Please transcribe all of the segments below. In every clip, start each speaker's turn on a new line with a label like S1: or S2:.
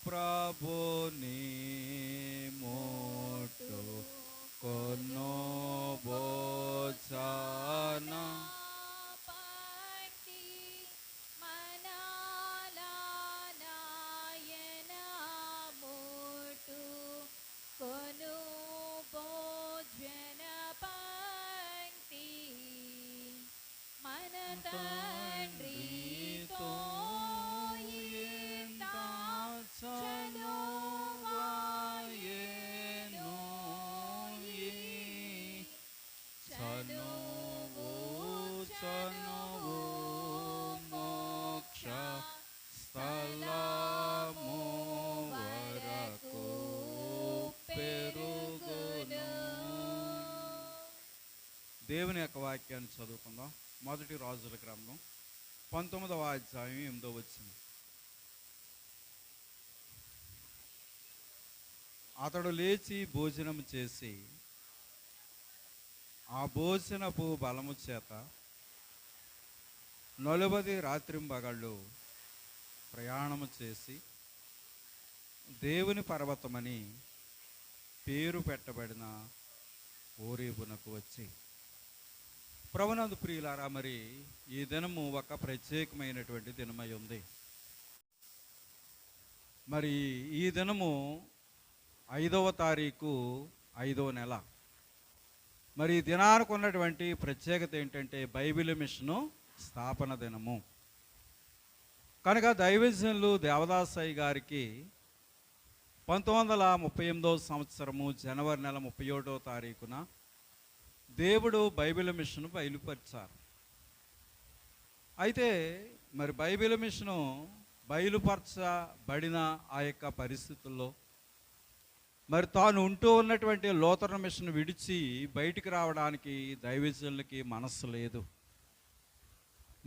S1: ప్రభుని మోటు కొను బోచన తండ్రితో ఎంత చనువాయెను ఈ చనువు చనువు మోక్ష స్థలము వరకు పెరుగును. దేవుని యొక్క వాక్యాన్ని చదువుకుందాం. మొదటి రాజుల గ్రంథం 19వ అధ్యాయం 8వ వచనం. అతడు లేచి భోజనం చేసి ఆ భోజనపు బలము చేత 40 రాత్రింబగళ్ళు ప్రయాణము చేసి దేవుని పర్వతమని పేరు పెట్టబడిన హోరేబునకు వచ్చి. ప్రభునందు ప్రియులారా, మరి ఈ దినము ఒక ప్రత్యేకమైనటువంటి దినమై ఉంది. మరి ఈ దినము 5వ తారీఖు 5వ నెల. మరి ఈ దినానికి ఉన్నటువంటి ప్రత్యేకత ఏంటంటే బైబిల్ మిషను స్థాపన దినము కనుక దైవజనులు దేవదాసయ్య గారికి 1938వ సంవత్సరము జనవరి నెల 31వ తారీఖున దేవుడు బైబిల్ మిషను బయలుపరిచారు. అయితే మరి బైబిల్ మిషను బయలుపరచబడిన ఆ యొక్క పరిస్థితుల్లో మరి తాను ఉంటూ ఉన్నటువంటి లూథరన్ మిషన్ విడిచి బయటికి రావడానికి దైవజనులకి మనస్సు లేదు.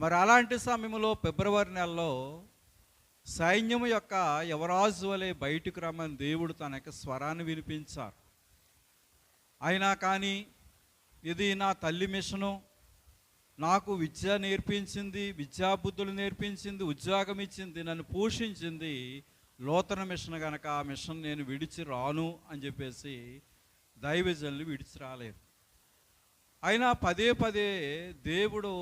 S1: మరి అలాంటి సమయంలో ఫిబ్రవరి నెలలో సైన్యము యొక్క యువరాజు వలె బయటకు రమ్మని దేవుడు తన యొక్క స్వరాన్ని వినిపించారు. అయినా కానీ ఇది నా తల్లి మిషను, నాకు విద్య నేర్పించింది, విద్యాబుద్ధులు నేర్పించింది, ఉద్యోగం ఇచ్చింది, నన్ను పోషించింది లూథరన్ మిషన్ కనుక ఆ మిషన్ నేను విడిచి రాను అని చెప్పేసి దైవజనులు విడిచి రాలేదు. అయినా పదే పదే దేవుడు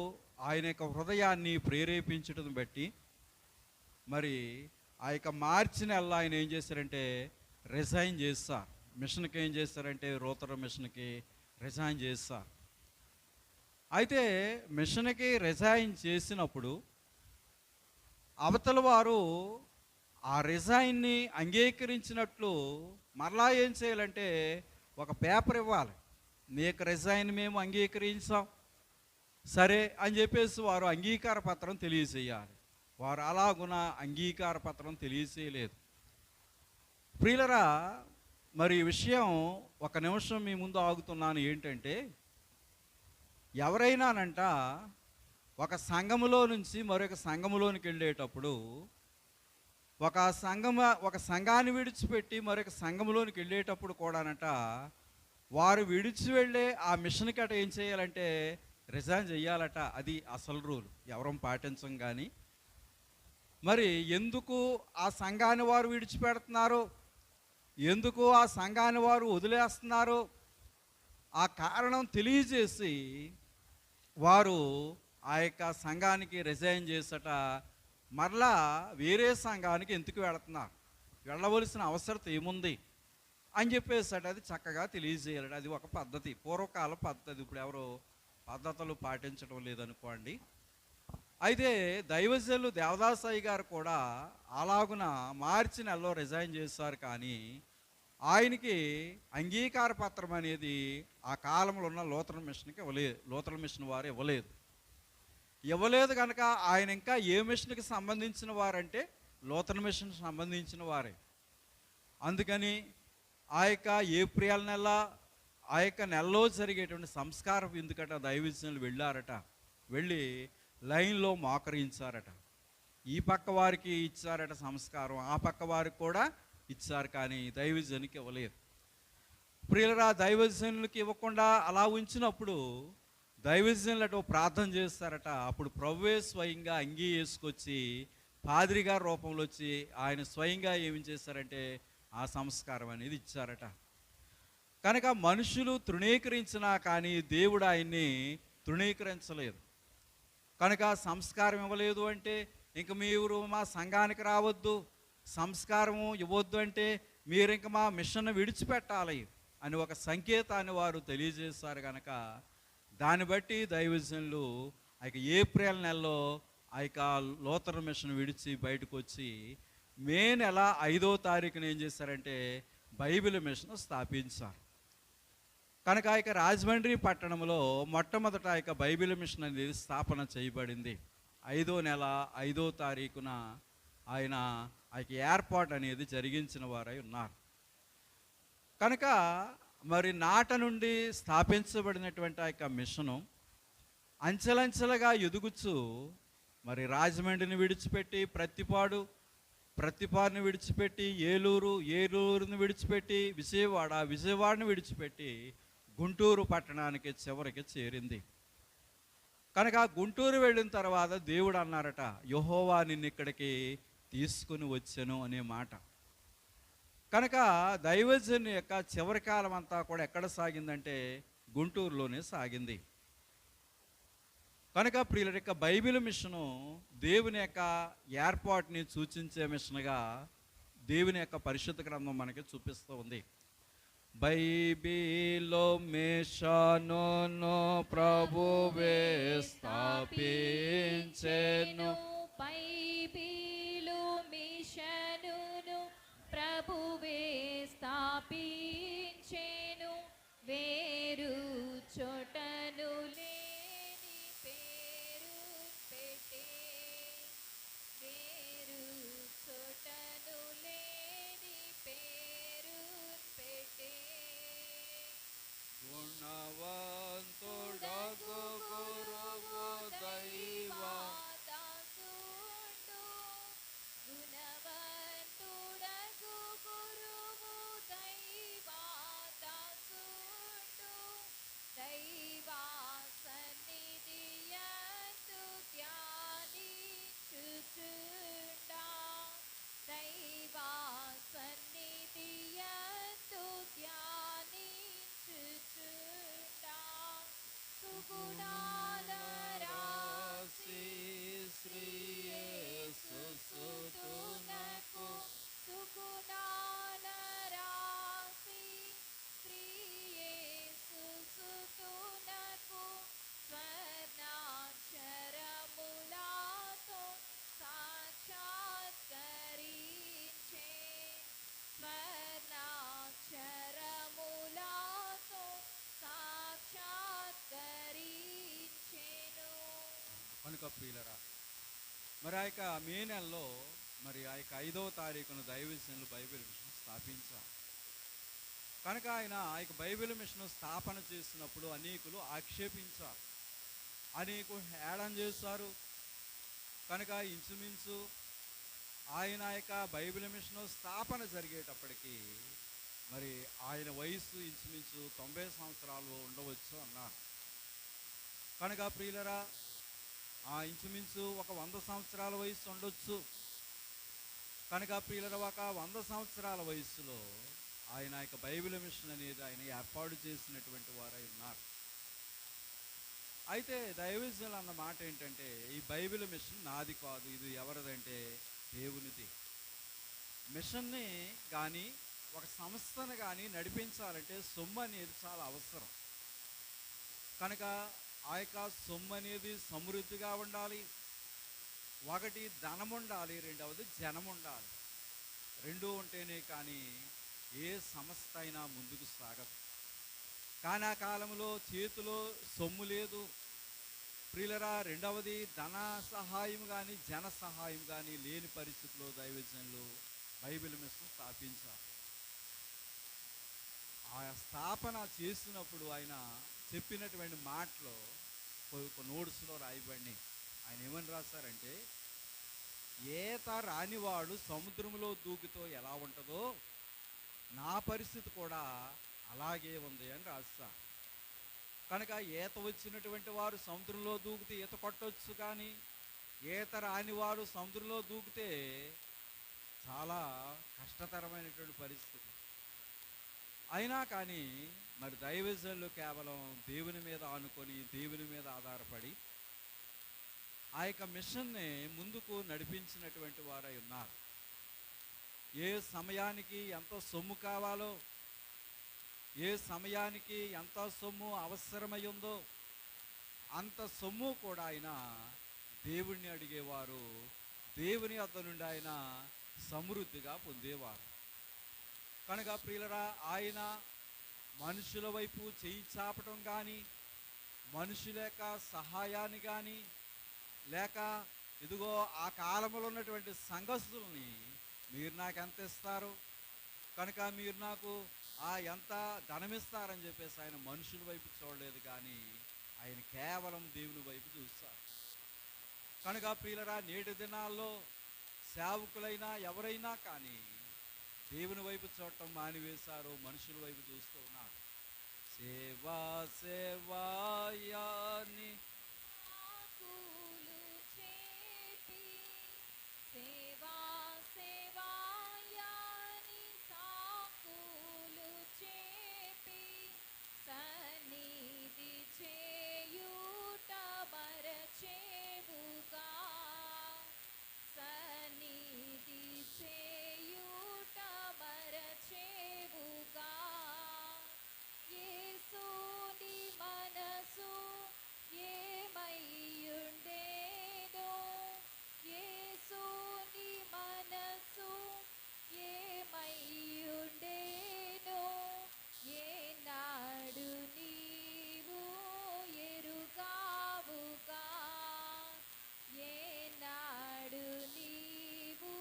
S1: ఆయన యొక్క హృదయాన్ని ప్రేరేపించడం బట్టి మరి ఆ యొక్క మార్చి నెలలో ఆయన ఏం చేశారంటే రిజైన్ చేస్తారు. మిషన్కి ఏం చేస్తారంటే లూథరన్ మిషన్కి రిజైన్ చేస్తారు. అయితే మిషన్కి రిజైన్ చేసినప్పుడు అవతల వారు ఆ రిజైన్ని అంగీకరించినట్లు మరలా ఏం చేయాలంటే ఒక పేపర్ ఇవ్వాలి. నీకు రిజైన్ మేము అంగీకరించాం సరే అని చెప్పేసి వారు అంగీకార పత్రం తెలియజేయాలి. వారు అలాగున అంగీకార పత్రం తెలియజేయలేదు. ప్రియులరా, మరి ఈ విషయం ఒక నిమిషం మీ ముందు ఆగుతున్నాను. ఏంటంటే ఎవరైనానంట ఒక సంఘములో నుంచి మరొక సంఘములోనికి వెళ్ళేటప్పుడు ఒక సంఘాన్ని విడిచిపెట్టి మరొక సంఘములోనికి వెళ్ళేటప్పుడు కూడానంట వారు విడిచి వెళ్ళే ఆ మిషన్కి అట ఏం చేయాలంటే రిజైన్ చేయాలట. అది అసలు రూల్, ఎవరం పాటించం. కానీ మరి ఎందుకు ఆ సంఘాన్ని వారు విడిచిపెడుతున్నారు, ఎందుకు ఆ సంఘాన్ని వారు వదిలేస్తున్నారు, ఆ కారణం తెలియజేసి వారు ఆ యొక్క సంఘానికి రిజైన్ చేసట మరలా వేరే సంఘానికి ఎందుకు వెళుతున్నారు, వెళ్ళవలసిన అవసరం ఏముంది అని చెప్పేసట అది చక్కగా తెలియజేయాలి. అది ఒక పద్ధతి, పూర్వకాల పద్ధతి. ఇప్పుడు ఎవరు పద్ధతులు పాటించడం లేదనుకోండి. అయితే దైవజనులు దేవదాసయ్య గారు కూడా అలాగున మార్చి నెలలో రిజైన్ చేశారు. కానీ ఆయనకి అంగీకార పత్రం అనేది ఆ కాలంలో ఉన్న లూథరన్ మిషన్కి లూథరన్ మిషన్ వారు ఇవ్వలేదు కనుక ఆయన ఇంకా ఏ మిషన్కి సంబంధించిన వారంటే లూథరన్ మిషన్కి సంబంధించిన వారే. అందుకని ఆ యొక్క ఏప్రిల్ నెల ఆ యొక్క నెలలో జరిగేటువంటి సంస్కారం ఎందుకట దైవజనులు వెళ్ళారట. వెళ్ళి లైన్లో మోకరించారట. ఈ పక్క వారికి ఇచ్చారట సంస్కారం, ఆ పక్క వారికి కూడా ఇచ్చారు. కానీ దైవజనునికి ఇవ్వలేదు. ప్రియులరా, దైవజనులకి ఇవ్వకుండా అలా ఉంచినప్పుడు దైవజనులు అటు ప్రార్థన చేస్తారట. అప్పుడు ప్రభువే స్వయంగా అంగీ వేసుకొచ్చి పాదిరి గారి రూపంలో వచ్చి ఆయన స్వయంగా ఏమి చేశారంటే ఆ సంస్కారం అనేది ఇచ్చారట. కనుక మనుషులు తృణీకరించినా కానీ దేవుడు ఆయన్ని తృణీకరించలేదు. కనుక సంస్కారం ఇవ్వలేదు అంటే ఇంక మీరు మా సంఘానికి రావద్దు, సంస్కారము ఇవ్వద్దు అంటే మీరు ఇంక మా మిషన్ విడిచిపెట్టాలి అని ఒక సంకేతాన్ని వారు తెలియజేశారు. కనుక దాన్ని బట్టి దైవజనులు ఆ యొక్క ఏప్రిల్ నెలలో ఆ యొక్క లూథరన్ మిషన్ విడిచి బయటకు వచ్చి మే నెల 5వ తారీఖున ఏం చేశారంటే బైబిల్ మిషన్ స్థాపించారు. కనుక ఆ యొక్క రాజమండ్రి పట్టణంలో మొట్టమొదట ఆ యొక్క బైబిల్ మిషన్ అనేది స్థాపన చేయబడింది. 5వ నెల 5వ తారీఖున ఆయన ఆ యొక్క ఏర్పాటు అనేది జరిగించిన వారై ఉన్నారు. కనుక మరి నాట నుండి స్థాపించబడినటువంటి ఆ యొక్క మిషను అంచెలంచెలుగా ఎదుగుచు మరి రాజమండ్రిని విడిచిపెట్టి ప్రతిపాడుని విడిచిపెట్టి ఏలూరుని విడిచిపెట్టి విజయవాడని విడిచిపెట్టి గుంటూరు పట్టణానికి చివరికి చేరింది. కనుక గుంటూరు వెళ్ళిన తర్వాత దేవుడు అన్నారట, యెహోవా నిన్ను ఇక్కడికి తీసుకుని వచ్చాను అనే మాట. కనుక దైవజన్ యొక్క చివరి కాలం అంతా కూడా ఎక్కడ సాగిందంటే గుంటూరులోనే సాగింది. కనుక ప్రియుల యొక్క బైబిల్ మిషను దేవుని యొక్క ఏర్పాటుని సూచించే మిషన్గా దేవుని యొక్క పరిశుద్ధ గ్రంథం మనకి చూపిస్తూ ఉంది. బైబిలో మిషను ప్రభువే స్థాపించెను,
S2: బైబిలు మిషనును ప్రభువే స్థాపించెను, వేరు చోటను లేని పేరు పెట్టే, వేరు చోటను లేని పేరు పెట్టే.
S1: గుణవంతుడగు గురువు దైవా
S2: దాసుండు, గుణవంతుడగు గురువు దైవా దాసుండు, దైవా సన్నిధియందు ధ్యానించుచుండా, దైవా సన్నిధియందు ధ్యానించుచుండా, సుగుణాల రాశి శ్రీ యేసు సుతునకు, సుగుణాల రాశి శ్రీ యేసు సుతునకు, స్వర్ణాక్షరములతో సాక్షాత్కరించే, స్వర్ణాక్షరములతో సాక్షాత్కరించెను.
S1: కనుక ప్రియులరా, మరి ఆ యొక్క మే నెలలో మరి ఆ యొక్క 5వ తారీఖున దైవజనులు బైబిల్ మిషన్ స్థాపించారు. కనుక ఆయన ఆ యొక్క బైబిల్ మిషన్ స్థాపన చేసినప్పుడు అనేకులు ఆక్షేపించారు, అనేకులు హేళన చేశారు. కనుక ఇంచుమించు ఆయన యొక్క బైబిల్ మిషన్ స్థాపన జరిగేటప్పటికి మరి ఆయన వయసు ఇంచుమించు 90 సంవత్సరాలు ఉండవచ్చు అన్నారు. కనుక ప్రియులరా, ఇంచుమించు ఒక 100 సంవత్సరాల వయసు ఉండొచ్చు. కనుక ప్రియులరా, ఒక 100 సంవత్సరాల వయసులో ఆయన యొక్క బైబిల్ మిషన్ అనేది ఆయన ఏర్పాటు చేసినటువంటి వారై ఉన్నారు. అయితే దైవజనులు అన్న మాట ఏంటంటే, ఈ బైబిల్ మిషన్ నాది కాదు, ఇది ఎవరిదంటే దేవునిది. మిషన్ని కానీ ఒక సంస్థను కానీ నడిపించాలంటే సొమ్ము అనేది చాలా అవసరం. కనుక ఆ యొక్క సొమ్ము అనేది సమృద్ధిగా ఉండాలి. ఒకటి ధనం ఉండాలి, రెండవది జనం ఉండాలి. రెండు ఉంటేనే కానీ ఏ సంస్థ అయినా ముందుకు సాగదు. కానీ ఆ కాలంలో చేతిలో సొమ్ము లేదు ప్రియులరా. రెండవది ధన సహాయం కానీ జన సహాయం కానీ లేని పరిస్థితిలో దైవజనులు బైబిల్ మిషన్ స్థాపించారు. ఆ స్థాపన చేసినప్పుడు ఆయన చెప్పినటువంటి మాటలు ఒక నోట్స్లో రాయబడి, ఆయన ఏమని రాశారంటే, ఈత రానివాడు సముద్రంలో దూకితో ఎలా ఉంటుందో నా పరిస్థితి కూడా అలాగే ఉంది అని రాస్తారు. కనుక ఈత వచ్చినటువంటి వారు సముద్రంలో దూకితే ఈత కొట్టవచ్చు, కానీ ఈత రాని వారు సముద్రంలో దూకితే చాలా కష్టతరమైనటువంటి పరిస్థితి. అయినా కానీ మరి దైవజనులు కేవలం దేవుని మీద ఆనుకొని దేవుని మీద ఆధారపడి ఆ యొక్క మిషన్ని ముందుకు నడిపించినటువంటి వారై ఉన్నారు. ఏ సమయానికి ఎంత సొమ్ము కావాలో, ఏ సమయానికి ఎంత సొమ్ము అవసరమై ఉందో అంత సొమ్ము కూడా ఆయన దేవుణ్ణి అడిగేవారు. దేవుని వద్ద నుండి ఆయన సమృద్ధిగా పొందేవారు. కనుక ప్రియులరా, ఆయన మనుషుల వైపు చేయి చాపటం కానీ, మనుషుల యొక్క సహాయాన్ని కానీ, లేక ఇదిగో ఆ కాలంలో ఉన్నటువంటి సంఘస్థుల్ని మీరు నాకు ఎంత ఇస్తారు, కనుక మీరు నాకు ఎంత ధనమిస్తారని చెప్పేసి ఆయన మనుషుల వైపు చూడలేదు, కానీ ఆయన కేవలం దేవుని వైపు చూస్తారు. కనుక ప్రియులరా, నేటి దినాల్లో సేవకులైనా ఎవరైనా కానీ దేవుని వైపు చూడటం మానివేశారు, మనుషుల వైపు చూస్తూ ఉన్నారు. సేవా సేవాయాని
S2: ఆకులు చేపి సేవా సేవాయాని సాకులు చేపి సన్నిధి చేయుట మరచేవుగా సన్నిధి చేయుట మరచేవుగా యేసుని మనసు ఏమయ్యుండేదో యేసుని మనసు ఏమయ్యుండేదో ఏనాడు నీవు ఎరుగావుగా ఏనాడు నీవు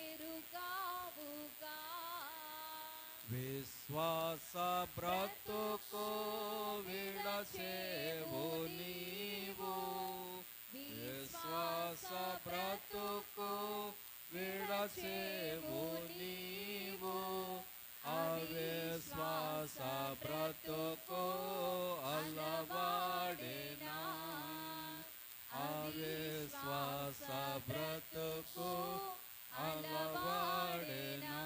S2: ఎరుగావుగా
S1: విశ్వాస బ్రతుకు విడచేవు నీవు, విశ్వాస బ్రతుకు విడచేవు నీవు, అవిశ్వాస బ్రతుకు అలవాడేనా, అవిశ్వాస బ్రతుకు అలవాడేనా.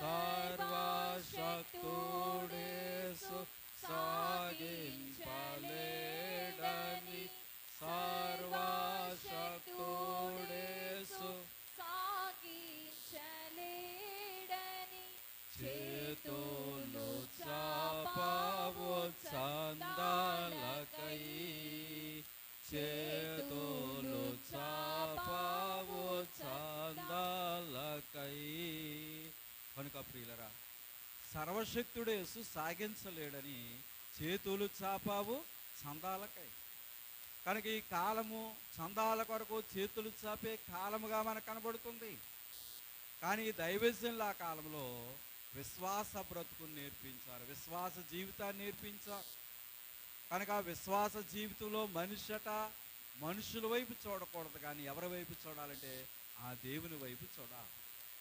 S1: సర్వశక్తుడేసు సాగించలేడని, సర్వశక్తుడేసు
S2: సాగించలేడని
S1: చేతులు చాపవు చందాలకై, చేతులు చాపవు చందాలకై. కనుక ప్రియులరా, సర్వశక్తుడు యేసు సాగించలేడని చేతులు చాపావు చందాలకై. కనుక ఈ కాలము చందాల కొరకు చేతులు చాపే కాలముగా మనకు కనబడుతుంది. కానీ దైవజనులు ఆ కాలంలో విశ్వాస బ్రతుకుని నేర్పించారు, విశ్వాస జీవితాన్ని నేర్పించారు. కనుక విశ్వాస జీవితంలో మనుషుల వైపు చూడకూడదు, కానీ ఎవరి వైపు చూడాలంటే ఆ దేవుని వైపు చూడాలి.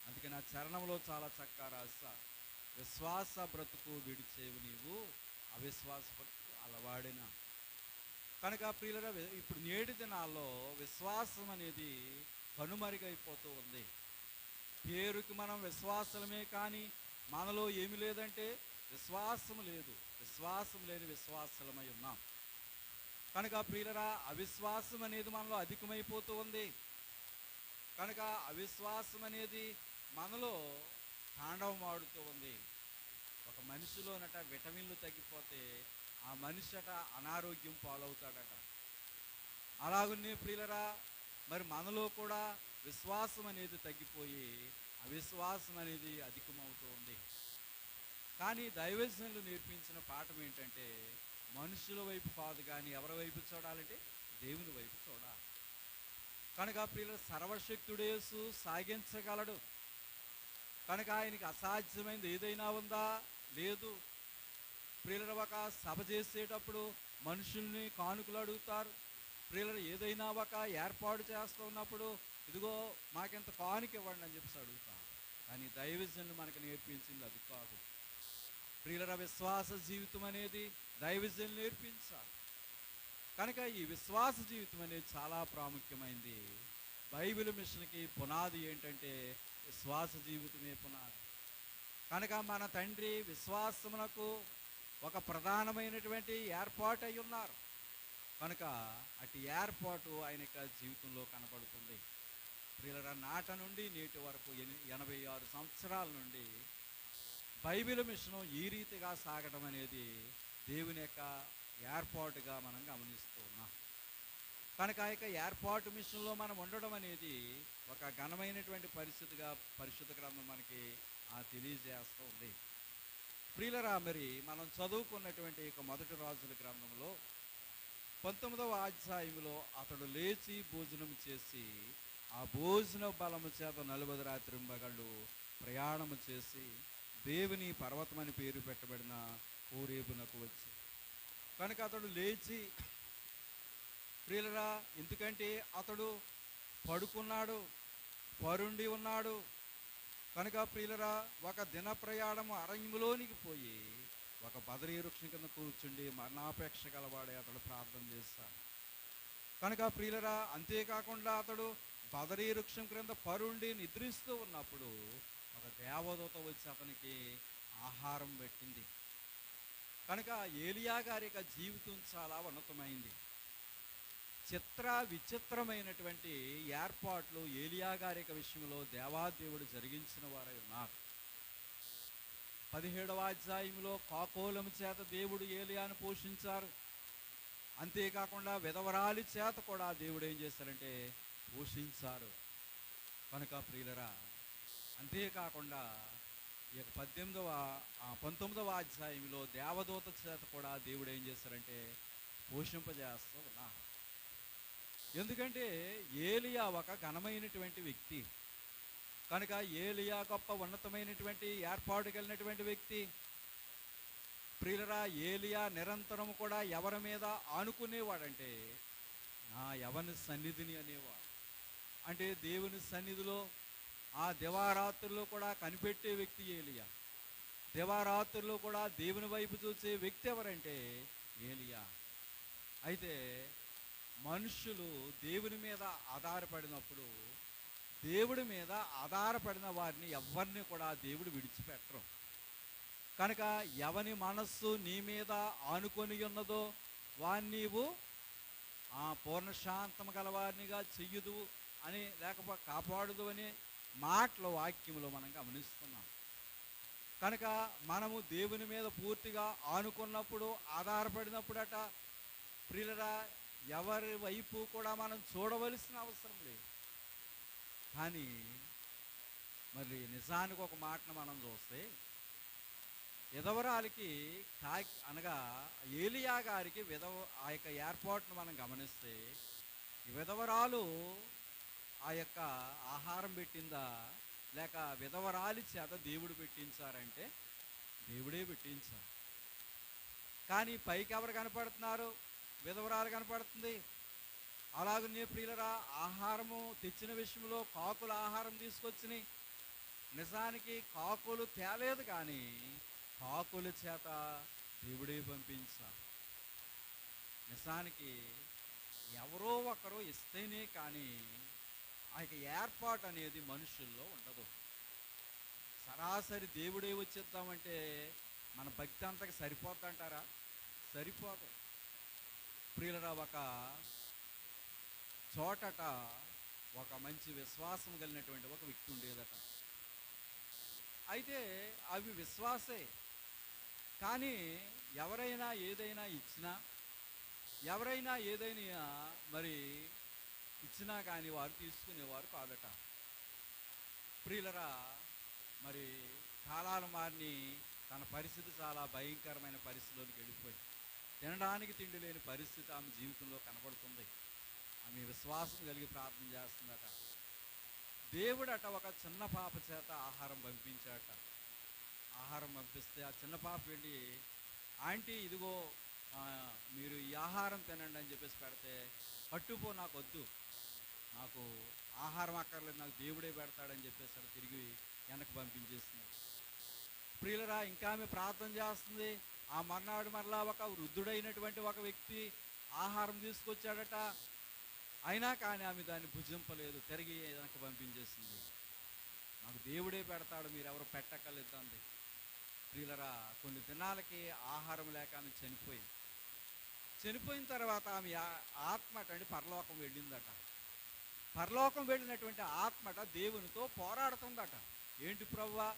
S1: అందుకే నా చరణంలో చాలా చక్కగా రాస్తా, విశ్వాస బ్రతుకు విడిచేవు నీవు, అవిశ్వాస బ్రతుకు అలవాడిన. కనుక ప్రియులరా, ఇప్పుడు నేటి దినాల్లో విశ్వాసం అనేది కనుమరుగైపోతూ ఉంది. పేరుకి మనం విశ్వాసమే, కానీ మనలో ఏమి లేదంటే విశ్వాసం లేదు. విశ్వాసం లేని విశ్వాసమై ఉన్నాం. కనుక ప్రియులరా, అవిశ్వాసం అనేది మనలో అధికమైపోతూ ఉంది. కనుక అవిశ్వాసం అనేది మనలో తాండవం ఆడుతూ ఉంది. ఒక మనిషిలోనట విటమిన్లు తగ్గిపోతే ఆ మనిషి అనారోగ్యం పాలవుతాడట. అలాగనే ప్రియులరా, మరి మనలో కూడా విశ్వాసం అనేది తగ్గిపోయి అవిశ్వాసం అనేది అధికమవుతూ ఉంది. కానీ దైవజనులు నేర్పించిన పాఠం ఏంటంటే, మనుషుల వైపు కాదు, కానీ ఎవరి వైపు చూడాలంటే దేవుని వైపు చూడాలి. కనుక ప్రియుల, సర్వశక్తుడు యేసు సాగించగలడు. కనుక ఆయనకి అసాధ్యమైనది ఏదైనా ఉందా? లేదు. ప్రియుల, ఒక సభ చేసేటప్పుడు మనుషుల్ని కానుకలు అడుగుతారు. ప్రియుల, ఏదైనా ఒక ఏర్పాటు చేస్తున్నప్పుడు ఇదిగో మాకింత కానుక ఇవ్వండి అని చెప్పేసి అడుగుతారు. కానీ దైవజనులు మనకు నేర్పించింది అది కాదు. ప్రియుల, విశ్వాస జీవితం అనేది దైవజనులు నేర్పించాలి. కనుక ఈ విశ్వాస జీవితం అనేది చాలా ప్రాముఖ్యమైంది. బైబిల్ మిషన్కి పునాది ఏంటంటే విశ్వాస జీవితమే పునాది. కనుక మన తండ్రి విశ్వాసమునకు ఒక ప్రధానమైనటువంటి ఏర్పాటు అయి ఉన్నారు. కనుక అటు ఏర్పాటు ఆయన యొక్క జీవితంలో కనబడుతుంది. ప్రియులారా, నాట నుండి నేటి వరకు 86 సంవత్సరాల నుండి బైబిల్ మిషను ఈ రీతిగా సాగడం అనేది దేవుని యొక్క ఏర్పాటుగా మనం గమనిస్తూ ఉన్నాం. కనుక ఆ యొక్క ఏర్పాటు మిషన్లో మనం ఉండడం అనేది ఒక ఘనమైనటువంటి పరిస్థితిగా పరిశుద్ధ గ్రంథం మనకి తెలియజేస్తూ ఉంది. ప్రియులరా, మరి మనం చదువుకున్నటువంటి ఇక మొదటి రాజుల గ్రంథంలో 19వ అధ్యాయంలో అతడు లేచి భోజనం చేసి ఆ భోజన బలము చేత 40 రాత్రింబగళ్ళు ప్రయాణము చేసి దేవుని పర్వతమని పేరు పెట్టబడిన హోరేబునకు వచ్చి, కనుక అతడు లేచి, ప్రియులరా, ఎందుకంటే అతడు పడుకున్నాడు, పరుండి ఉన్నాడు. కనుక ప్రియులరా, ఒక దిన ప్రయాణము అరణ్యములోనికి పోయి ఒక బదరీ వృక్షం కింద కూర్చుండి మరణాపేక్ష గలవాడే అతడు ప్రార్థన చేస్తాడు. కనుక ప్రియులరా, అంతేకాకుండా అతడు బదరీ వృక్షం క్రింద పరుండి నిద్రిస్తూ ఉన్నప్పుడు ఒక దేవదూత వచ్చి అతనికి ఆహారం పెట్టింది. కనుక ఏలియా గారి యొక్క జీవితం చాలా ఉన్నతమైంది. విచిత్రమైనటువంటి ఏర్పాట్లు ఏలియా గారి యొక్క విషయంలో దేవాదేవుడు జరిగించిన వారై ఉన్నారు. 17వ అధ్యాయంలో కాకోలము చేత దేవుడు ఏలియాను పోషించారు. అంతేకాకుండా విధవరాలి చేత కూడా దేవుడు ఏం చేశారంటే పోషించారు. కనుక ప్రియులరా, అంతేకాకుండా ఈ యొక్క 19వ అధ్యాయంలో దేవదూత చేత కూడా దేవుడు ఏం చేశారంటే పోషింపజేస్తూ ఉన్నారు. ఎందుకంటే ఏలియా ఒక ఘనమైనటువంటి వ్యక్తి. కనుక ఏలియా గొప్ప ఉన్నతమైనటువంటి ఏర్పాటు కలిగినటువంటి వ్యక్తి. ప్రియులరా, ఏలియా నిరంతరం కూడా ఎవరి మీద ఆనుకునేవాడంటే నా ఎవని సన్నిధిని అనేవాడు. అంటే దేవుని సన్నిధిలో ఆ దివారాత్రుల్లో కూడా కనిపెట్టే వ్యక్తి ఏలియా. దివారాత్రుల్లో కూడా దేవుని వైపు చూసే వ్యక్తి ఎవరంటే ఏలియా. అయితే మనుషులు దేవుని మీద ఆధారపడినప్పుడు దేవుడి మీద ఆధారపడిన వారిని ఎవరిని కూడా దేవుడు విడిచిపెట్టరు. కనుక ఎవని మనస్సు నీ మీద ఆనుకొని ఉన్నదో వారిని నీవు పూర్ణశాంతము గలవారినిగా చెయ్యదు అని, లేకపోతే కాపాడదు అనే మాటలు వాక్యములో మనం గమనిస్తున్నాం. కనుక మనము దేవుని మీద పూర్తిగా ఆనుకున్నప్పుడు ఆధారపడినప్పుడట ప్రియులరా, ఎవరి వైపు కూడా మనం చూడవలసిన అవసరం లేదు. కానీ మరి నిజానికి ఒక మాటను మనం చూస్తే విధవరాలికి అనగా ఏలియా గారికి ఆ యొక్క ఏర్పాటును మనం గమనిస్తే ఈ విధవరాలు ఆ యొక్క ఆహారం పెట్టిందా లేక విధవరాలి చేత దేవుడు పెట్టించారంటే దేవుడే పెట్టించారు. కానీ పైకి ఎవరు కనపడుతున్నారు? విధవరాలు కనపడుతుంది. అలాగనే ప్రియులరా, ఆహారము తెచ్చిన విషయంలో కాకులు ఆహారం తీసుకొచ్చినాయి. నిజానికి కాకులు తేలేదు, కానీ కాకుల చేత దేవుడే పంపించారు. నిజానికి ఎవరో ఒకరు ఇస్తేనే కానీ ఆ యొక్క ఏర్పాటు అనేది మనుషుల్లో ఉండదు. సరాసరి దేవుడే వచ్చేద్దామంటే మన భక్తి అంతకి సరిపోద్దంటారా? సరిపోదు. ప్రియులరా, ఒక చోటట ఒక మంచి విశ్వాసం కలిగినటువంటి ఒక వ్యక్తి ఉండేదట. అయితే అవి విశ్వాసే, కానీ ఎవరైనా ఏదైనా ఇచ్చినా, ఎవరైనా ఏదైనా మరి ఇచ్చినా కానీ వారు తీసుకునేవారు కాదట. ప్రియులరా, మరి కాలాలు మారిని తన పరిస్థితి చాలా భయంకరమైన పరిస్థితిలోకి వెళ్ళిపోయి తినడానికి తిండి లేని పరిస్థితి ఆమె జీవితంలో కనబడుతుంది. ఆమె విశ్వాసం కలిగి ప్రార్థన చేస్తుందట. దేవుడట ఒక చిన్న పాప చేత ఆహారం పంపించాట. ఆహారం పంపిస్తే ఆ చిన్న పాప వెళ్ళి, ఆంటీ ఇదిగో మీరు ఈ ఆహారం తినండి అని చెప్పేసి పెడితే, పట్టుపో, నాకు వద్దు, నాకు ఆహారం అక్కర్లేదు, నాకు దేవుడే పెడతాడని చెప్పేసి తిరిగి వెనక్కి పంపించేస్తుంది. ప్రియులరా, ఇంకా ఆమె ప్రార్థన చేస్తుంది. ఆ మర్నాడు మరలా ఒక వృద్ధుడైనటువంటి ఒక వ్యక్తి ఆహారం తీసుకొచ్చాడట. అయినా కానీ ఆమె దాన్ని భుజింపలేదు, తిరిగి వెనక్కి పంపించేసింది. నాకు దేవుడే పెడతాడు, మీరెవరు పెట్టక్కర్లేదు అంది. ప్రియులరా, కొన్ని దినాలకి ఆహారం లేక ఆమె చనిపోయింది. చనిపోయిన తర్వాత ఆమె ఆత్మ అటండి పరలోకం వెళ్ళిందట. పరలోకం వెళ్ళినటువంటి ఆత్మట దేవునితో పోరాడుతుందట. ఏంటి ప్రభువా,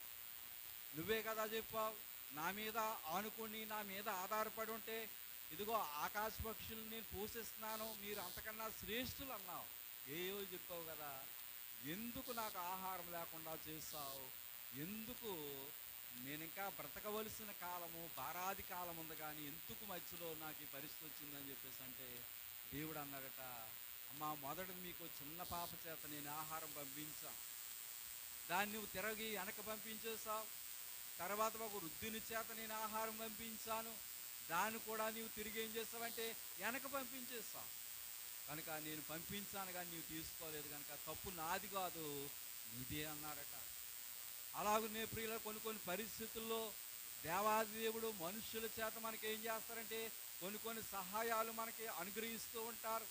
S1: నువ్వే కదా చెప్పావు, నా మీద ఆనుకుని నా మీద ఆధారపడి ఉంటే ఇదిగో ఆకాశ పక్షుల్ని నేను పోషిస్తున్నాను, మీరు అంతకన్నా శ్రేష్ఠులు అన్నావు. ఏయో చెప్పావు కదా, ఎందుకు నాకు ఆహారం లేకుండా చేస్తావు, ఎందుకు నేను ఇంకా బ్రతకవలసిన కాలము భారాది కాలం ఉంది కానీ ఎందుకు మధ్యలో నాకు ఈ పరిస్థితి వచ్చిందని చెప్పేసి అంటే దేవుడు అన్నాడట, అమ్మా మొదట మీకు చిన్న పాప చేత నేను ఆహారం పంపించాను, దాన్ని నువ్వు తిరిగి వెనక పంపించేసావు. తర్వాత ఒక వృద్ధుని చేత నేను ఆహారం పంపించాను, దాన్ని కూడా నీవు తిరిగి ఏం చేస్తావంటే వెనక పంపించేస్తావు. కనుక నేను పంపించాను కానీ నీవు తీసుకోలేదు, కనుక తప్పు నాది కాదు నీదే అన్నాడట. అలాగనే ప్రియుల కొన్ని పరిస్థితుల్లో దేవాది దేవుడు మనుషుల చేత మనకి ఏం చేస్తారంటే కొన్ని సహాయాలు మనకి అనుగ్రహిస్తూ ఉంటారు.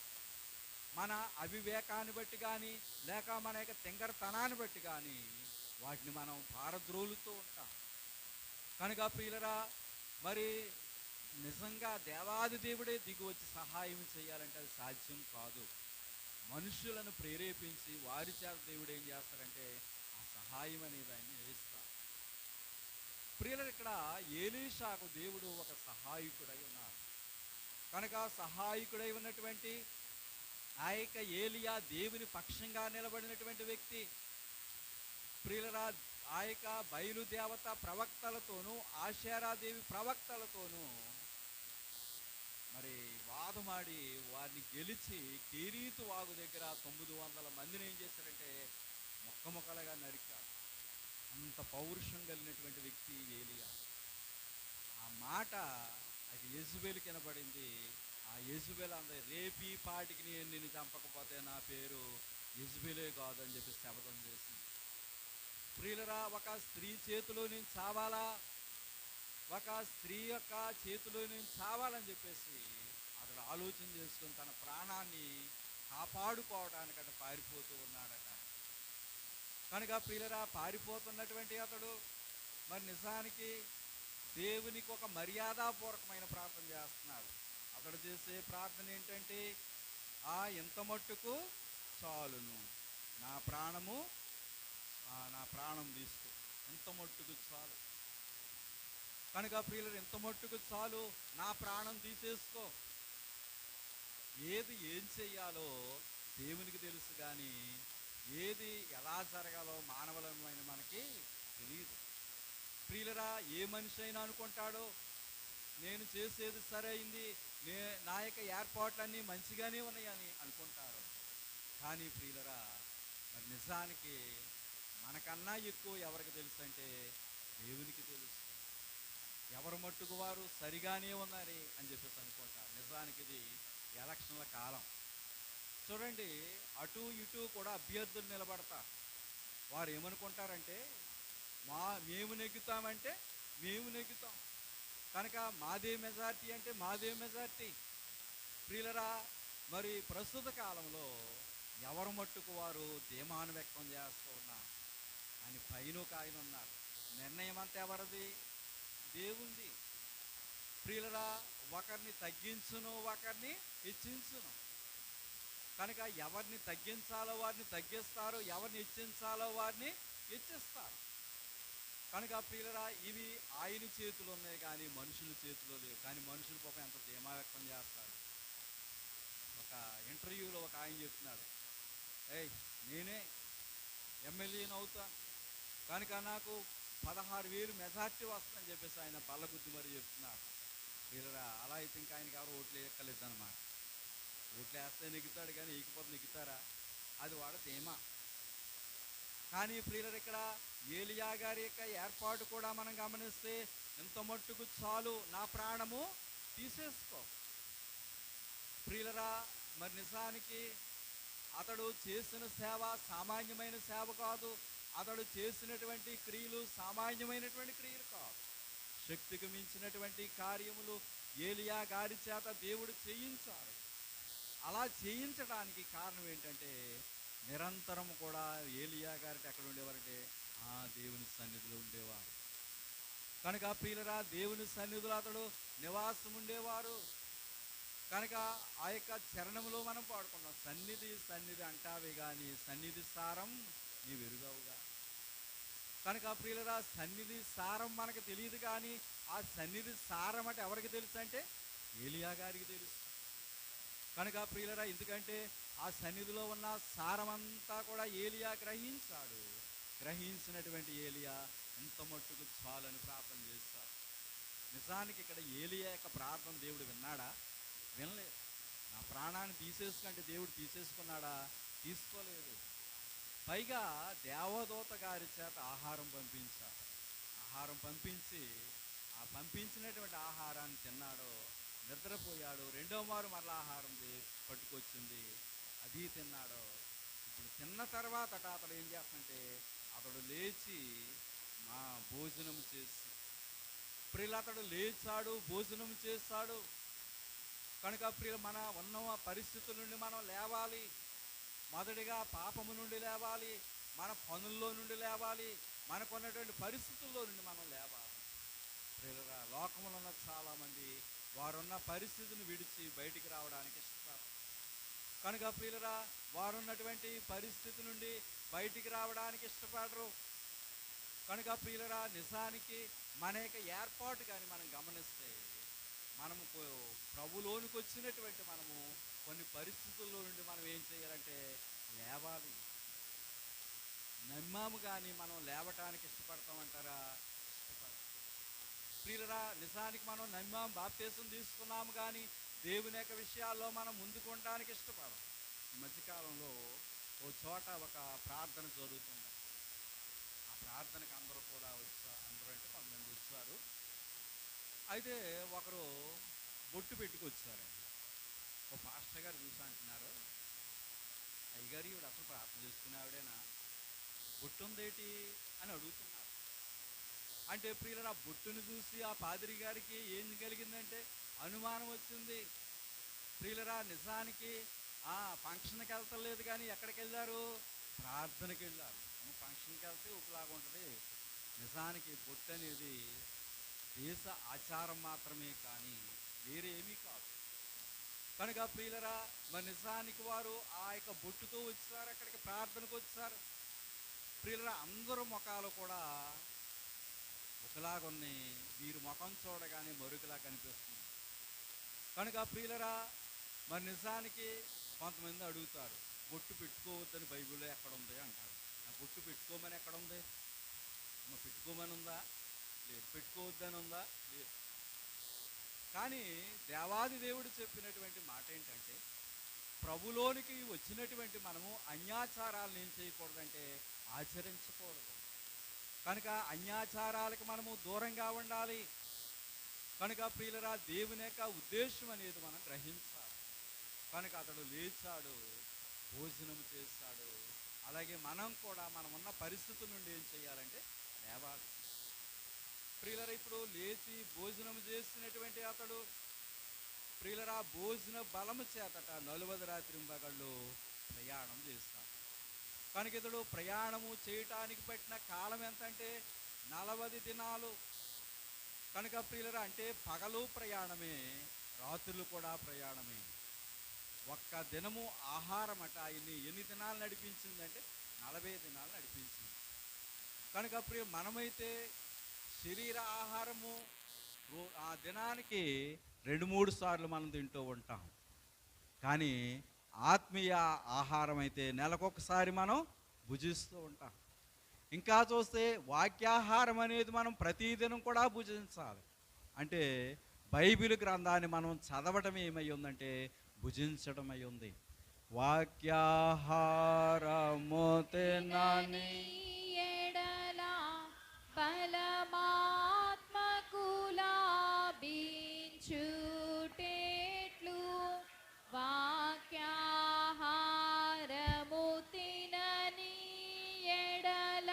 S1: మన అవివేకాన్ని బట్టి కానీ లేక మన యొక్క తెంగరతనాన్ని బట్టి కానీ వాటిని మనం పారద్రోలుతూ ఉంటాం. కనుక ప్రియులరా, మరి నిజంగా దేవాది దేవుడే దిగి వచ్చి సహాయం చేయాలంటే అది సాధ్యం కాదు. మనుషులను ప్రేరేపించి వారి చేత దేవుడు ఏం చేస్తారంటే ఆ సహాయం అనేది ఆయన చేస్తారు. ప్రియులు, ఇక్కడ ఏలీషాకు దేవుడు ఒక సహాయకుడై ఉన్నారు. కనుక సహాయకుడై ఉన్నటువంటి ఆ యొక్క ఏలియా దేవుని పక్షంగా నిలబడినటువంటి వ్యక్తి. ప్రియులరా, ఆ యొక్క బయలుదేవత ప్రవక్తలతోనూ ఆషేరాదేవి ప్రవక్తలతోనూ మరి వాదమాడి వారిని గెలిచి కేరీతు వాగు దగ్గర 900 మందిని ఏం చేశారంటే మొక్కలుగా నరికాడు. అంత పౌరుషం కలిగినటువంటి వ్యక్తి ఏలియా. ఆ మాట అది యెజబెలుకి వినబడింది. ఆ యెజబెలు అంది, రేపీ పాటికి నేను నిన్ను చంపకపోతే నా పేరు యెజబెలే కాదని చెప్పి శపథం చేసింది. ప్రియులరా, ఒక స్త్రీ చేతిలో నేను చావాలా, ఒక స్త్రీ యొక్క చేతిలో నేను చావాలని చెప్పేసి అతడు ఆలోచన చేసుకుని తన ప్రాణాన్ని కాపాడుకోవడానికట పారిపోతూ ఉన్నాడట. కనుక ప్రియులరా, పారిపోతున్నటువంటి అతడు మరి నిజానికి దేవునికి ఒక మర్యాదపూర్వకమైన ప్రార్థన చేస్తున్నాడు. అతడు చేసే ప్రార్థన ఏంటంటే, ఎంత మట్టుకు చాలును, నా ప్రాణం తీసుకో, ఎంత మట్టుకు చాలు. కనుక ప్రియులు, ఎంత మట్టుకు చాలు, నా ప్రాణం తీసేసుకో. ఏం చెయ్యాలో దేవునికి తెలుసు కానీ ఏది ఎలా జరగాలో మానవులమైన మనకి తెలియదు. ప్రియులరా, ఏ మనిషి అయినా అనుకుంటాడో నేను చేసేది సరైంది, నా యొక్క ఏర్పాట్లన్నీ మంచిగానే ఉన్నాయని అనుకుంటారు. కానీ ప్రియులరా, మరి నిజానికి మనకన్నా ఎక్కువ ఎవరికి తెలుసు అంటే దేవునికి తెలుసు. ఎవరు మట్టుకు వారు సరిగానే ఉన్నారు అని చెప్పేసి అనుకుంటారు. నిజానికి ఇది ఎలక్షన్ల కాలం. చూడండి, అటు ఇటు కూడా అభ్యర్థులు నిలబడతారు. వారు ఏమనుకుంటారంటే మేము నెగ్గుతామంటే మేము నెగ్గుతాం, కనుక మాదే మెజార్టీ అంటే మాదే మెజార్టీ. ప్రియులరా, మరి ప్రస్తుత కాలంలో ఎవరు మట్టుకు వారు ధీమాను వ్యక్తం చేస్తూ ఉన్నారు. ఆయన పైన ఒక ఆయన ఉన్నారు. నిర్ణయం అంతా ఎవరిది? దేవుంది. ప్రియులరా, ఒకరిని తగ్గించును, ఒకరిని హెచ్చించును. కనుక ఎవరిని తగ్గించాలో వారిని తగ్గిస్తారు, ఎవరిని హెచ్చించాలో వారిని హెచ్చిస్తారు. కనుక ప్రియులరా, ఇవి ఆయన చేతులు ఉన్నాయి కానీ మనుషుల చేతిలో లేవు. కానీ మనుషుల పాపం ఎంత ధీమా వ్యక్తం చేస్తారు. ఒక ఇంటర్వ్యూలో ఒక ఆయన చెప్తున్నాడు, నేనే ఎమ్మెల్యేని అవుతాను, కనుక నాకు 16,000 మెజార్టీ వస్తుందని చెప్పేసి ఆయన బల్లగుద్ది మరి చెప్తున్నాడు. ప్రియులరా, అలా అయితే ఇంకా ఆయనకి ఎవరు ఓట్లు వేయక్కర్లేదు అనమాట. ఓట్లు వేస్తే నెగ్గుతాడు కానీ వేయకపోతే నెగ్గుతారా? అది వాడు ధీమా. కానీ ప్రియులరు, ఇక్కడ ఏలియా గారి యొక్క ఏర్పాటు కూడా మనం గమనిస్తే ఎంత మట్టుకు చాలు, నా ప్రాణము తీసేసుకో. ప్రియులరా, మరి నిజానికి అతడు చేసిన సేవ సామాన్యమైన సేవ కాదు. అతడు చేసినటువంటి క్రియలు సామాన్యమైనటువంటి క్రియలు కాదు. శక్తికి మించినటువంటి కార్యములు ఏలియా గారి చేత దేవుడు చేయించారు. అలా చేయించడానికి కారణం ఏంటంటే నిరంతరం కూడా ఏలియా గారికి ఎక్కడ ఉండేవారంటే ఆ దేవుని సన్నిధిలో ఉండేవారు. కనుక ప్రియులరా, దేవుని సన్నిధిలో అతడు నివాసం ఉండేవారు. కనుక ఆ యొక్క చరణంలో మనం పాడుకున్నాం, సన్నిధి సన్నిధి అంటావే గాని సన్నిధి సారం నీ వెరుగవుగా. కనుక ప్రియులరా, సన్నిధి సారం మనకు తెలియదు, కానీ ఆ సన్నిధి సారం అంటే ఎవరికి తెలుసు అంటే ఏలియా గారికి తెలుసు. కనుక ప్రియులరా, ఎందుకంటే ఆ సన్నిధిలో ఉన్న సారమంతా కూడా ఏలియా గ్రహించాడు. గ్రహించినటువంటి ఏలియా ఇంత మట్టుకు చాలని ప్రార్థన చేస్తాడు. నిజానికి ఇక్కడ ఏలియా యొక్క ప్రార్థన దేవుడు విన్నాడా? వినలేదు. నా ప్రాణాన్ని తీసేసుకుంటే దేవుడు తీసేసుకున్నాడా? తీసుకోలేదు. పైగా దేవదూత గారి చేత ఆహారం పంపించాడు. ఆహారం పంపించి ఆ పంపించినటువంటి ఆహారాన్ని తిన్నాడో, నిద్రపోయాడు. రెండో మారు మరలా ఆహారం పట్టుకొచ్చింది, అది తిన్నాడో. ఇప్పుడు తిన్న తర్వాత అతడు ఏం చేస్తాడంటే అతడు లేచి మా భోజనం చేసి, ప్రియులు అతడు లేచాడు, భోజనం చేస్తాడు. కనుక ప్రియులు, మన ఉన్న పరిస్థితుల నుండి మనం లేవాలి. మొదటిగా పాపము నుండి లేవాలి, మన పనుల్లో నుండి లేవాలి, మనకున్నటువంటి పరిస్థితుల్లో నుండి మనం లేవాలి. ప్రియులరా, లోకంలో ఉన్న చాలామంది వారున్న పరిస్థితిని విడిచి బయటికి రావడానికి ఇష్టపడరు. కనుక ప్రియులరా, వారున్నటువంటి పరిస్థితి నుండి బయటికి రావడానికి ఇష్టపడరు. కనుక ప్రియులరా, నిజానికి మన యొక్క ఏర్పాటు కానీ మనం గమనిస్తే, మనము ప్రభులోనికి వచ్చినటువంటి మనము కొన్ని పరిస్థితుల్లో నుండి మనం ఏం చేయాలంటే లేవాలి. నమ్మాము కానీ మనం లేవటానికి ఇష్టపడతామంటారా? ఇష్టపడతాం. ప్రియులరా, నిజానికి మనం నమ్మాం, బాప్తీసం తీసుకున్నాము, కానీ దేవుని యొక్క విషయాల్లో మనం ముందుకు ఉండడానికి ఇష్టపడం. ఈ మధ్యకాలంలో ఓ చోట ఒక ప్రార్థన జరుగుతుంది. ఆ ప్రార్థనకు అందరూ కూడా వచ్చారు. అందరూ అంటే కొంతమంది వచ్చారు. అయితే ఒకరు బొట్టు పెట్టుకొచ్చారండి. ఓ పాస్టర్ గారు చూసి అంటున్నారు, అయ్యగారు ఈవిడ అసలు ప్రార్థన చేసుకునే ఆవిడేనా? బొట్టు ఉందేటి అని అడుగుతున్నారు. అంటే ప్రియులరా, ఆ బొట్టును చూసి ఆ పాదిరి గారికి ఏం కలిగిందంటే అనుమానం వచ్చింది. ప్రియులరా, నిజానికి ఫంక్షన్కి వెళ్తలేదు, కానీ ఎక్కడికి వెళ్ళారు? ప్రార్థనకి వెళ్ళారు. ఫంక్షన్కి వెళ్తే ఒకలాగా ఉంటుంది. నిజానికి బొట్టు అనేది దేశ ఆచారం మాత్రమే, కానీ వేరే ఏమీ కాదు. కనుక ప్రియులరా, మరి నిజానికి వారు ఆ యొక్క బొట్టుతో వచ్చారు, అక్కడికి ప్రార్థనకు వచ్చారు. ప్రియులరా, అందరూ ముఖాలు కూడా ఒకలాగున్నాయి. వీరు ముఖం చూడగానే మరొకలా కనిపిస్తుంది. కనుక ప్రియులరా, మరి నిజానికి కొంతమంది అడుగుతారు, బొట్టు పెట్టుకోవద్దని బైబిల్లో ఎక్కడ ఉంది అంటారు. ఆ బొట్టు పెట్టుకోమని ఎక్కడ ఉంది? పెట్టుకోమని ఉందా? లేదు. పెట్టుకోవద్దని ఉందా? లేదు. కానీ దేవాది దేవుడు చెప్పినటువంటి మాట ఏంటంటే, ప్రభులోనికి వచ్చినటువంటి మనము అన్యాచారాలను ఏం చేయకూడదంటే ఆచరించకూడదు. కనుక అన్యాచారాలకు మనము దూరంగా ఉండాలి. కనుక ప్రియులరా, దేవుని యొక్క ఉద్దేశం అనేది మనం గ్రహించాలి. కనుక అతడు లేచాడు, భోజనం చేస్తాడు. అలాగే మనం కూడా మనం ఉన్న పరిస్థితుల నుండి ఏం చేయాలంటే లేవాలి. ప్రియులరా, ఇప్పుడు లేచి భోజనం చేసినటువంటి అతడు ప్రియులరా, భోజన బలము చేతట 40 రాత్రింబగళ్ళు ప్రయాణం చేస్తాడు. కనుక ఇతడు ప్రయాణము చేయటానికి పట్టిన కాలం ఎంత అంటే 40 దినాలు. కనుక ప్రియులరా, అంటే పగలు ప్రయాణమే, రాత్రులు కూడా ప్రయాణమే. ఒక్క దినము ఆహారం అట ఆయన్ని ఎన్ని దినాలు నడిపించిందంటే 40 దినాలు నడిపించింది. కనుక ప్రియ, మనమైతే శరీర ఆహారము ఆ దినానికి 2-3 సార్లు మనం తింటూ ఉంటాం. కానీ ఆత్మీయ ఆహారం అయితే నెలకొకసారి మనం భుజిస్తూ ఉంటాం. ఇంకా చూస్తే వాక్యాహారం అనేది మనం ప్రతిదినం కూడా భుజించాలి. అంటే బైబిల్ గ్రంథాన్ని మనం చదవటం ఏమై ఉందంటే భుజించడం అయి ఉంది. వాక్యాహారము తినని
S2: ఎడల బలమాత్మకు లాభించుటెట్లు, వాక్యాహారము తినని ఎడల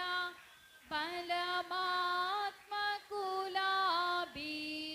S2: బలమాత్మకు లాభించుటెట్లు.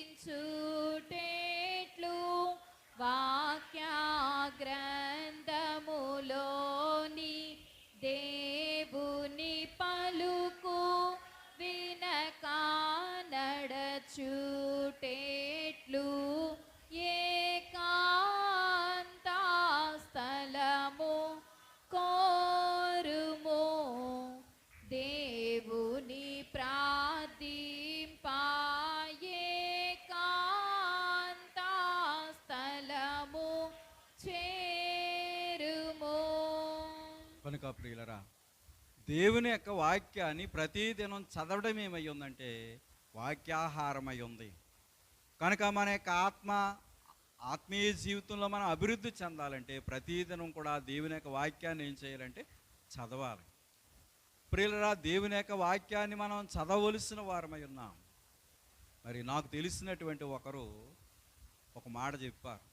S1: దేవుని యొక్క వాక్యాన్ని ప్రతిదినం చదవడం ఏమై ఉందంటే వాక్యాహారమై ఉంది. కనుక మన యొక్క ఆత్మీయ జీవితంలో మనం అభివృద్ధి చెందాలంటే ప్రతిదినం కూడా దేవుని యొక్క వాక్యాన్ని ఏం చేయాలంటే చదవాలి. ప్రియులరా, దేవుని యొక్క వాక్యాన్ని మనం చదవలసిన వారమై ఉన్నాం. మరి నాకు తెలిసినటువంటి ఒకరు ఒక మాట చెప్పారు.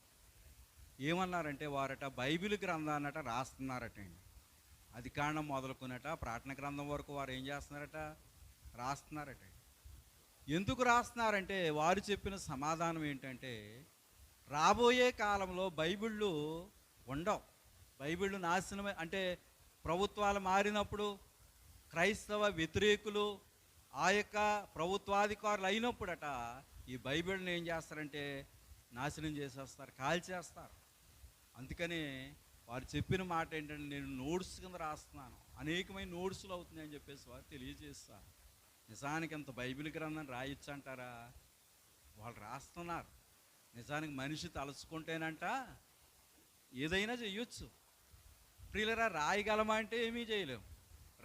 S1: ఏమన్నారంటే వారట బైబిల్ గ్రంథాన్నట రాస్తున్నారటండి. అది కారణం మొదలుకున్నట ప్రార్థన గ్రంథం వరకు వారు ఏం చేస్తున్నారట, రాస్తున్నారట. ఎందుకు రాస్తున్నారంటే వారు చెప్పిన సమాధానం ఏంటంటే రాబోయే కాలంలో బైబిళ్ళు ఉండవు. బైబిళ్ళు నాశనమే, అంటే ప్రభుత్వాలు మారినప్పుడు క్రైస్తవ వ్యతిరేకులు ఆ యొక్క ప్రభుత్వాధికారులు అయినప్పుడట ఈ బైబిల్ని ఏం చేస్తారంటే నాశనం చేసేస్తారు, కాల్చేస్తారు. అందుకని వారు చెప్పిన మాట ఏంటంటే నేను నోట్స్ కింద రాస్తున్నాను, అనేకమైన నోట్స్లు అవుతున్నాయి అని చెప్పేసి వారు తెలియజేస్తారు. నిజానికి అంత బైబిల్ గ్రంథం రాయొచ్చు అంటారా? వాళ్ళు రాస్తున్నారు. నిజానికి మనిషి తలుచుకుంటేనంట ఏదైనా చెయ్యొచ్చు. ప్రియులరా, రాయగలమా అంటే ఏమీ చేయలేము,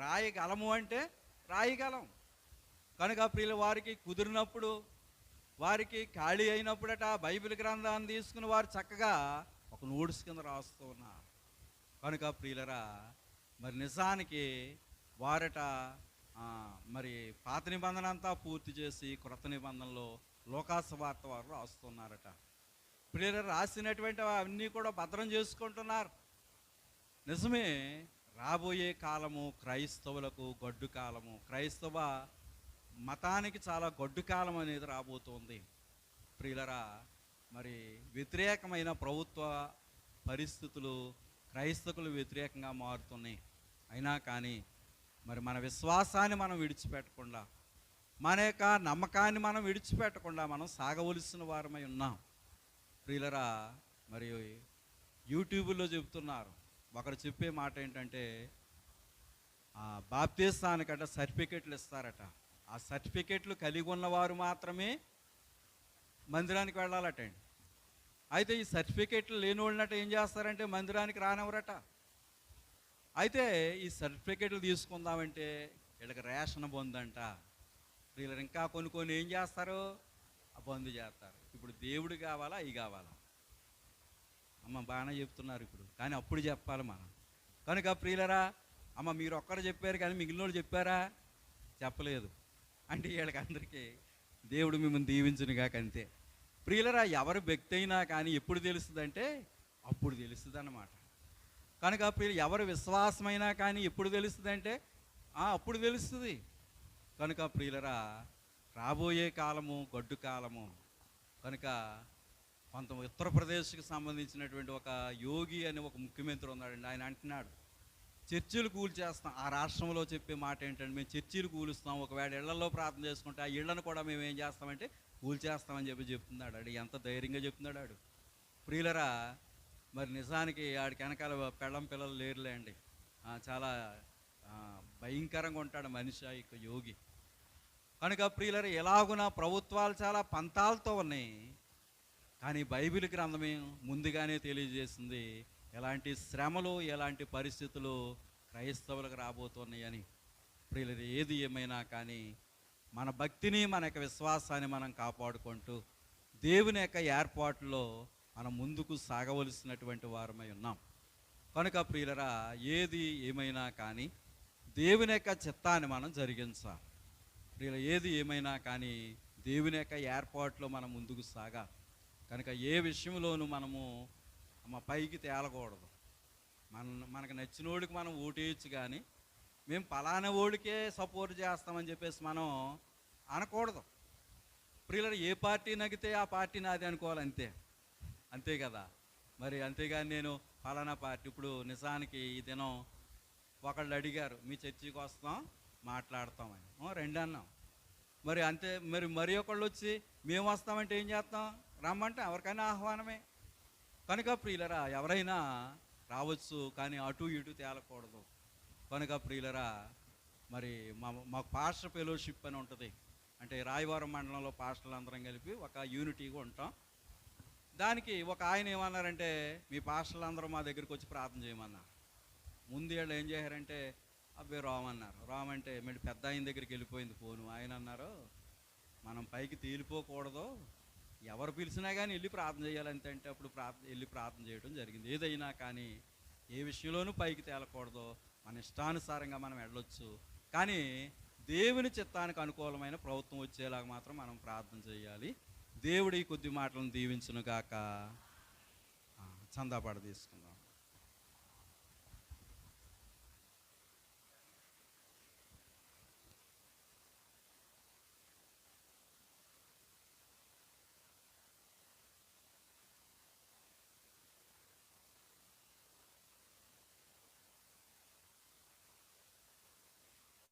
S1: రాయగలము అంటే రాయగలం. కనుక ప్రియుల వారికి కుదిరినప్పుడు, వారికి ఖాళీ అయినప్పుడట బైబిల్ గ్రంథాన్ని తీసుకుని వారు చక్కగా ఒక నోట్స్ కింద రాస్తూ ఉన్నారు. కనుక ప్రియులరా, మరి నిజానికి వారట మరి పాత నిబంధన అంతా పూర్తి చేసి క్రొత్త నిబంధనలో లోకాసువార్త వారు రాస్తున్నారట. ప్రియులరా, రాసినటువంటి అవన్నీ కూడా భద్రం చేసుకుంటున్నారు. నిజమే, రాబోయే కాలము క్రైస్తవులకు గొడ్డు కాలము, క్రైస్తవ మతానికి చాలా గొడ్డు కాలం అనేది రాబోతుంది. ప్రియులరా, మరి వ్యతిరేకమైన ప్రభుత్వ పరిస్థితులు క్రైస్తవులు వ్యతిరేకంగా మారుతున్నాయి. అయినా కానీ మరి మన విశ్వాసాన్ని మనం విడిచిపెట్టకుండా, మన యొక్క నమ్మకాన్ని మనం విడిచిపెట్టకుండా మనం సాగవలసిన వారమై ఉన్నాం. ప్రియులరా, మరి యూట్యూబ్లో చెబుతున్నారు, ఒకరు చెప్పే మాట ఏంటంటే బాప్తిస్తానికట సర్టిఫికెట్లు ఇస్తారట. ఆ సర్టిఫికెట్లు కలిగి ఉన్నవారు మాత్రమే మందిరానికి వెళ్ళాలటండి. అయితే ఈ సర్టిఫికెట్లు లేని వాళ్ళనట ఏం చేస్తారంటే మందిరానికి రానివ్వరట. అయితే ఈ సర్టిఫికెట్లు తీసుకుందామంటే వీళ్ళకి రేషన్ బంధు. వీళ్ళు ఇంకా కొన్ని ఏం చేస్తారు, ఆ బంధు చేస్తారు. ఇప్పుడు దేవుడు కావాలా, అవి కావాలా? అమ్మ బాగానే చెప్తున్నారు ఇప్పుడు, కానీ అప్పుడు చెప్పాలి మనం. కనుక ప్రియులరా, అమ్మ మీరు ఒక్కరు చెప్పారు కానీ మిగిలిన వాళ్ళు చెప్పారా? చెప్పలేదు. అంటే వీళ్ళకి అందరికీ దేవుడు మిమ్మల్ని దీవించునుగాక అంతే. ప్రియులరా, ఎవరి వ్యక్తి అయినా కానీ ఎప్పుడు తెలుస్తుంది అంటే అప్పుడు తెలుస్తుంది అన్నమాట. కనుక ప్రియులు, ఎవరి విశ్వాసమైనా కానీ ఎప్పుడు తెలుస్తుంది అంటే అప్పుడు తెలుస్తుంది. కనుక ప్రియులరా, రాబోయే కాలము గొడ్డు కాలము. కనుక కొంత ఉత్తరప్రదేశ్కి సంబంధించినటువంటి ఒక యోగి అని ఒక ముఖ్యమంత్రి ఉన్నాడండి. ఆయన అంటున్నాడు చర్చిలు కూల్చేస్తాం. ఆ రాష్ట్రంలో చెప్పే మాట ఏంటంటే మేము చర్చిలు కూలుస్తాం, ఒకవేళ ఇళ్లలో ప్రార్థన చేసుకుంటే ఆ ఇళ్లను కూడా మేము ఏం చేస్తామంటే కూల్చేస్తామని చెప్తున్నాడు. ఆడు ఎంత ధైర్యంగా చెప్తున్నాడు ఆడు. ప్రియులరా, మరి నిజానికి ఆడికి వెనకాల పెళ్ళం పిల్లలు లేరులేండి. చాలా భయంకరంగా ఉంటాడు మనిషి ఆ యొక్క యోగి. కనుక ప్రియులరా, ఎలాగున ప్రభుత్వాలు చాలా పంతాలతో ఉన్నాయి, కానీ బైబిల్ గ్రంథమే ముందుగానే తెలియజేసింది ఎలాంటి శ్రమలు, ఎలాంటి పరిస్థితులు క్రైస్తవులకు రాబోతున్నాయని. ప్రియులరా, ఏది ఏమైనా కానీ మన భక్తిని, మన యొక్క విశ్వాసాన్ని మనం కాపాడుకుంటూ దేవుని యొక్క ఏర్పాటులో మనం ముందుకు సాగవలసినటువంటి వారమై ఉన్నాం. కనుక ప్రియులరా, ఏది ఏమైనా కానీ దేవుని యొక్క చిత్తాన్ని మనం జరిగించాలి. ప్రియుల, ఏది ఏమైనా కానీ దేవుని యొక్క ఏర్పాటులో మనం ముందుకు సాగాలి. కనుక ఏ విషయంలోనూ మనము పైకి తేలకూడదు. మనకు నచ్చిన ఓడికి మనం ఓటేయచ్చు, కానీ మేము పలానా ఓడికే సపోర్ట్ చేస్తామని చెప్పేసి మనం అనకూడదు. ప్రియులరా, ఏ పార్టీ నగితే ఆ పార్టీ నాది అనుకోవాలి, అంతే కదా. మరి అంతేగాని నేను పలానా పార్టీ, ఇప్పుడు నిజానికి ఈ దినం ఒకళ్ళు అడిగారు మీ చర్చికి వస్తాం మాట్లాడతామని, రండి అన్నాం. మరి అంతే, మరి ఒకళ్ళు వచ్చి మేము వస్తామంటే ఏం చేస్తాం? రమ్మంటే ఎవరికైనా ఆహ్వానమే. కనుక ప్రియులరా, ఎవరైనా రావచ్చు, కానీ అటు ఇటు తేలకూడదు. కనుక ప్రియులరా, మరి మాకు పాస్టర్ ఫెలోషిప్ అని ఉంటుంది. అంటే రాయవరం మండలంలో పాస్టర్లు అందరం కలిపి ఒక యూనిటీగా ఉంటాం. దానికి ఒక ఆయన ఏమన్నారంటే మీ పాస్టర్లు అందరూ మా దగ్గరికి వచ్చి ప్రార్థన చేయమన్నారు. ముందు వీళ్ళు ఏం చేశారంటే అబ్బాయి రామ్ అన్నారు. రామ్ అంటే మీరు పెద్ద ఆయన దగ్గరికి వెళ్ళిపోయింది ఫోను. ఆయన అన్నారు, మనం పైకి తేలిపోకూడదు, ఎవరు పిలిచినా కానీ వెళ్ళి ప్రార్థన చేయాలంతే. అంటే అప్పుడు వెళ్ళి ప్రార్థన చేయడం జరిగింది. ఏదైనా కానీ ఏ విషయంలోనూ పైకి తేలకూడదు, మన ఇష్టానుసారంగా మనం వెళ్ళొచ్చు, కానీ దేవుని చిత్తానికి అనుకూలమైన ప్రభుత్వం వచ్చేలాగా మాత్రం మనం ప్రార్థన చేయాలి. దేవుడు ఈ కొద్ది మాటలను దీవించును గాక. చందాపాట తీసుకుందాం.